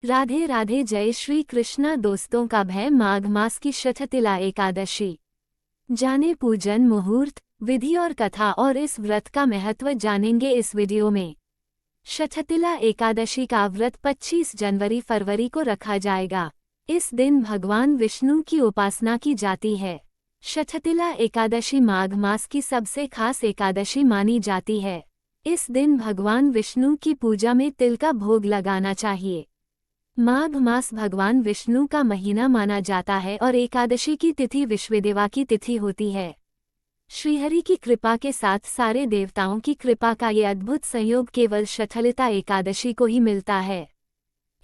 राधे राधे, जय श्री कृष्णा। दोस्तों, कब है माघ मास की शठतिला एकादशी। जाने पूजन, मुहूर्त, विधि और कथा और इस व्रत का महत्व जानेंगे इस वीडियो में। शठतिला एकादशी का व्रत 25 जनवरी फरवरी को रखा जाएगा। इस दिन भगवान विष्णु की उपासना की जाती है। शठतिला एकादशी माघ मास की सबसे खास एकादशी मानी जाती है। इस दिन भगवान विष्णु की पूजा में तिल का भोग लगाना चाहिए। माघ मास भगवान विष्णु का महीना माना जाता है और एकादशी की तिथि विश्वदेवा की तिथि होती है। श्रीहरि की कृपा के साथ सारे देवताओं की कृपा का ये अद्भुत संयोग केवल शठलिता एकादशी को ही मिलता है।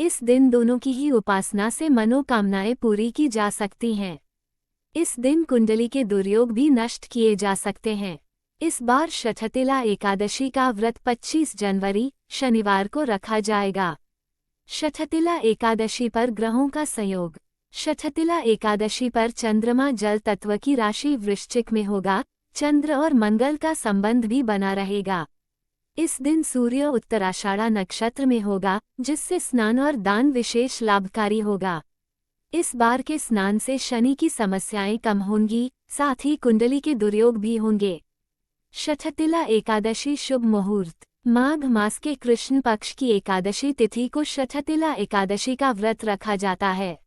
इस दिन दोनों की ही उपासना से मनोकामनाएं पूरी की जा सकती हैं। इस दिन कुंडली के दुर्योग भी नष्ट किए जा सकते हैं। इस बार शठतिला एकादशी का व्रत 25 जनवरी शनिवार को रखा जाएगा। शठतिला एकादशी पर ग्रहों का संयोग। शठतिला एकादशी पर चंद्रमा जल तत्व की राशि वृश्चिक में होगा। चंद्र और मंगल का संबंध भी बना रहेगा। इस दिन सूर्य उत्तराषाढ़ा नक्षत्र में होगा, जिससे स्नान और दान विशेष लाभकारी होगा। इस बार के स्नान से शनि की समस्याएं कम होंगी, साथ ही कुंडली के दुर्योग भी होंगे। शठतिला एकादशी शुभ मुहूर्त। माघ मास के कृष्ण पक्ष की एकादशी तिथि को शठतिला एकादशी का व्रत रखा जाता है।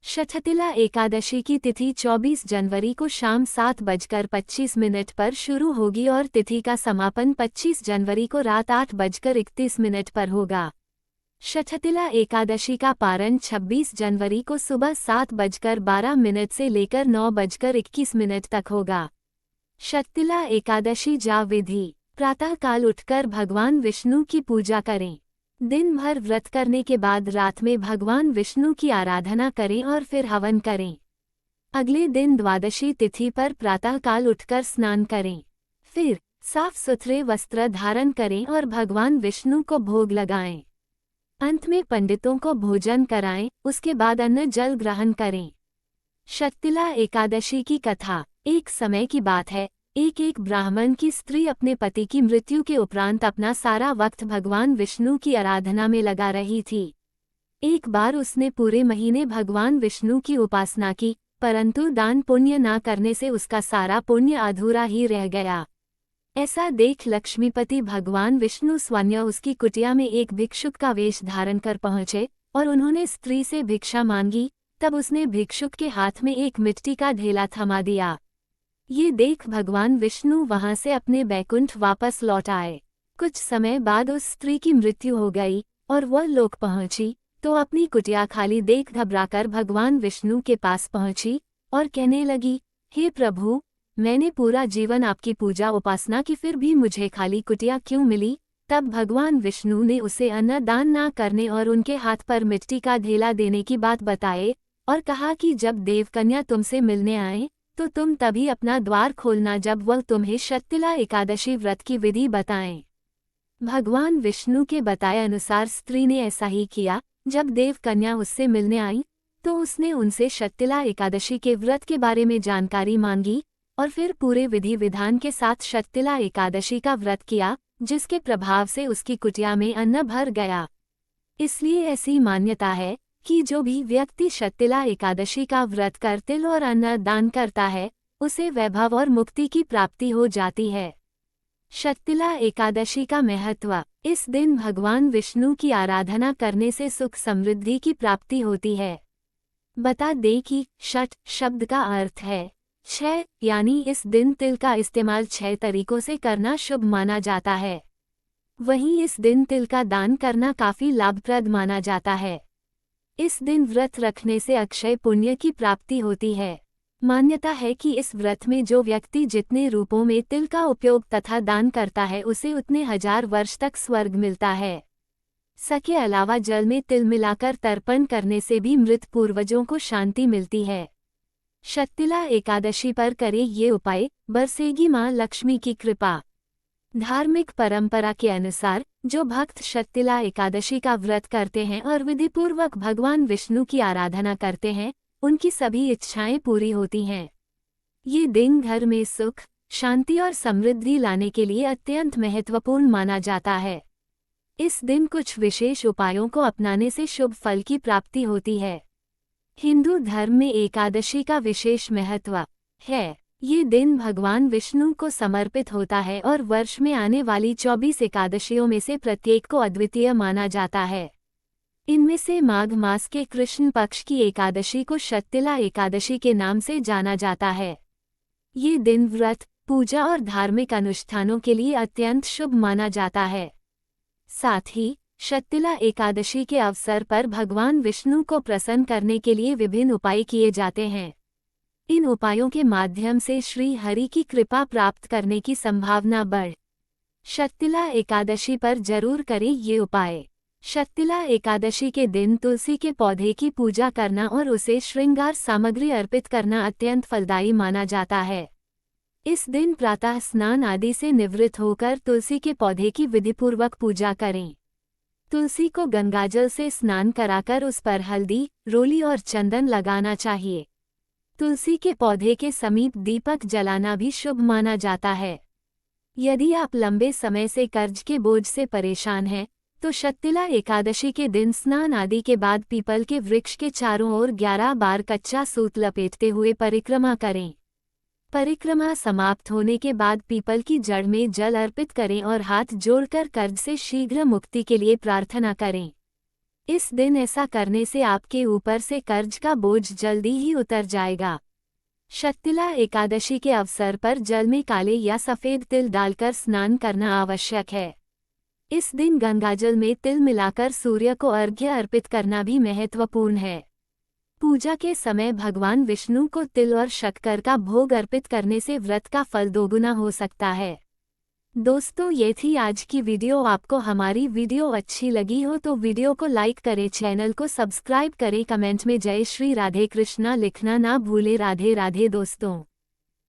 शठतिला एकादशी की तिथि 24 जनवरी को शाम 7:25 पर शुरू होगी और तिथि का समापन 25 जनवरी को रात 8:31 पर होगा। शठतिला एकादशी का पारण 26 जनवरी को सुबह 7:12 से लेकर 9:21 तक होगा। शठतिला एकादशी जा विधि। प्रातःकाल उठकर भगवान विष्णु की पूजा करें। दिन भर व्रत करने के बाद रात में भगवान विष्णु की आराधना करें और फिर हवन करें। अगले दिन द्वादशी तिथि पर प्रातःकाल उठकर स्नान करें। फिर साफ सुथरे वस्त्र धारण करें और भगवान विष्णु को भोग लगाएं। अंत में पंडितों को भोजन कराएं, उसके बाद अन्न जल ग्रहण करें। शठतिला एकादशी की कथा। एक समय की बात है, एक ब्राह्मण की स्त्री अपने पति की मृत्यु के उपरांत अपना सारा वक्त भगवान विष्णु की आराधना में लगा रही थी। एक बार उसने पूरे महीने भगवान विष्णु की उपासना की, परंतु दान पुण्य न करने से उसका सारा पुण्य अधूरा ही रह गया। ऐसा देख लक्ष्मीपति भगवान विष्णु स्वयं उसकी कुटिया में एक भिक्षुक का वेश धारण कर पहुंचे और उन्होंने स्त्री से भिक्षा मांगी। तब उसने भिक्षुक के हाथ में एक मिट्टी का ढेला थमा दिया। ये देख भगवान विष्णु वहां से अपने बैकुंठ वापस लौट आए। कुछ समय बाद उस स्त्री की मृत्यु हो गई और वह लोक पहुंची तो अपनी कुटिया खाली देख घबराकर भगवान विष्णु के पास पहुंची और कहने लगी, हे प्रभु, मैंने पूरा जीवन आपकी पूजा उपासना की, फिर भी मुझे खाली कुटिया क्यों मिली। तब भगवान विष्णु ने उसे अन्न दान न करने और उनके हाथ पर मिट्टी का ढेला देने की बात बताए और कहा कि जब देवकन्या तुमसे मिलने आए तो तुम तभी अपना द्वार खोलना जब वह तुम्हें शठतिला एकादशी व्रत की विधि बताएं। भगवान विष्णु के बताए अनुसार स्त्री ने ऐसा ही किया। जब देवकन्या उससे मिलने आई तो उसने उनसे शठतिला एकादशी के व्रत के बारे में जानकारी मांगी और फिर पूरे विधि विधान के साथ शठतिला एकादशी का व्रत किया, जिसके प्रभाव से उसकी कुटिया में अन्न भर गया। इसलिए ऐसी मान्यता है कि जो भी व्यक्ति शठतिला एकादशी का व्रत कर तिल और अन्न दान करता है, उसे वैभव और मुक्ति की प्राप्ति हो जाती है। शठतिला एकादशी का महत्व। इस दिन भगवान विष्णु की आराधना करने से सुख समृद्धि की प्राप्ति होती है। बता दें कि शठ शब्द का अर्थ है 6, यानी इस दिन तिल का इस्तेमाल 6 तरीकों से करना शुभ माना जाता है। वहीं इस दिन तिल का दान करना काफी लाभप्रद माना जाता है। इस दिन व्रत रखने से अक्षय पुण्य की प्राप्ति होती है। मान्यता है कि इस व्रत में जो व्यक्ति जितने रूपों में तिल का उपयोग तथा दान करता है, उसे उतने 1000 वर्ष तक स्वर्ग मिलता है। इसके अलावा जल में तिल मिलाकर तर्पण करने से भी मृत पूर्वजों को शांति मिलती है। शठतिला एकादशी पर करें ये उपाय, बरसेगी मां लक्ष्मी की कृपा। धार्मिक परंपरा के अनुसार जो भक्त शठतिला एकादशी का व्रत करते हैं और विधिपूर्वक भगवान विष्णु की आराधना करते हैं, उनकी सभी इच्छाएं पूरी होती हैं। ये दिन घर में सुख, शांति और समृद्धि लाने के लिए अत्यंत महत्वपूर्ण माना जाता है। इस दिन कुछ विशेष उपायों को अपनाने से शुभ फल की प्राप्ति होती है। हिंदू धर्म में एकादशी का विशेष महत्व है। ये दिन भगवान विष्णु को समर्पित होता है और वर्ष में आने वाली 24 एकादशियों में से प्रत्येक को अद्वितीय माना जाता है। इनमें से माघ मास के कृष्ण पक्ष की एकादशी को शततिला एकादशी के नाम से जाना जाता है। ये दिन व्रत, पूजा और धार्मिक अनुष्ठानों के लिए अत्यंत शुभ माना जाता है। साथ ही शततिला एकादशी के अवसर पर भगवान विष्णु को प्रसन्न करने के लिए विभिन्न उपाय किए जाते हैं। इन उपायों के माध्यम से श्री हरि की कृपा प्राप्त करने की संभावना बढ़। शततिला एकादशी पर जरूर करें ये उपाय। शततिला एकादशी के दिन तुलसी के पौधे की पूजा करना और उसे श्रृंगार सामग्री अर्पित करना अत्यंत फलदायी माना जाता है। इस दिन प्रातः स्नान आदि से निवृत्त होकर तुलसी के पौधे की विधिपूर्वक पूजा करें। तुलसी को गंगाजल से स्नान कराकर उस पर हल्दी, रोली और चंदन लगाना चाहिए। तुलसी के पौधे के समीप दीपक जलाना भी शुभ माना जाता है। यदि आप लंबे समय से कर्ज के बोझ से परेशान हैं, तो शततिला एकादशी के दिन स्नान आदि के बाद पीपल के वृक्ष के चारों ओर 11 बार कच्चा सूत लपेटते हुए परिक्रमा करें। परिक्रमा समाप्त होने के बाद पीपल की जड़ में जल अर्पित करें और हाथ जोड़कर कर्ज से शीघ्र मुक्ति के लिए प्रार्थना करें। इस दिन ऐसा करने से आपके ऊपर से कर्ज का बोझ जल्दी ही उतर जाएगा। शततिला एकादशी के अवसर पर जल में काले या सफ़ेद तिल डालकर स्नान करना आवश्यक है। इस दिन गंगाजल में तिल मिलाकर सूर्य को अर्घ्य अर्पित करना भी महत्वपूर्ण है। पूजा के समय भगवान विष्णु को तिल और शक्कर का भोग अर्पित करने से व्रत का फल दोगुना हो सकता है। दोस्तों, ये थी आज की वीडियो। आपको हमारी वीडियो अच्छी लगी हो तो वीडियो को लाइक करें, चैनल को सब्सक्राइब करें, कमेंट में जय श्री राधे कृष्णा लिखना ना भूले। राधे राधे दोस्तों।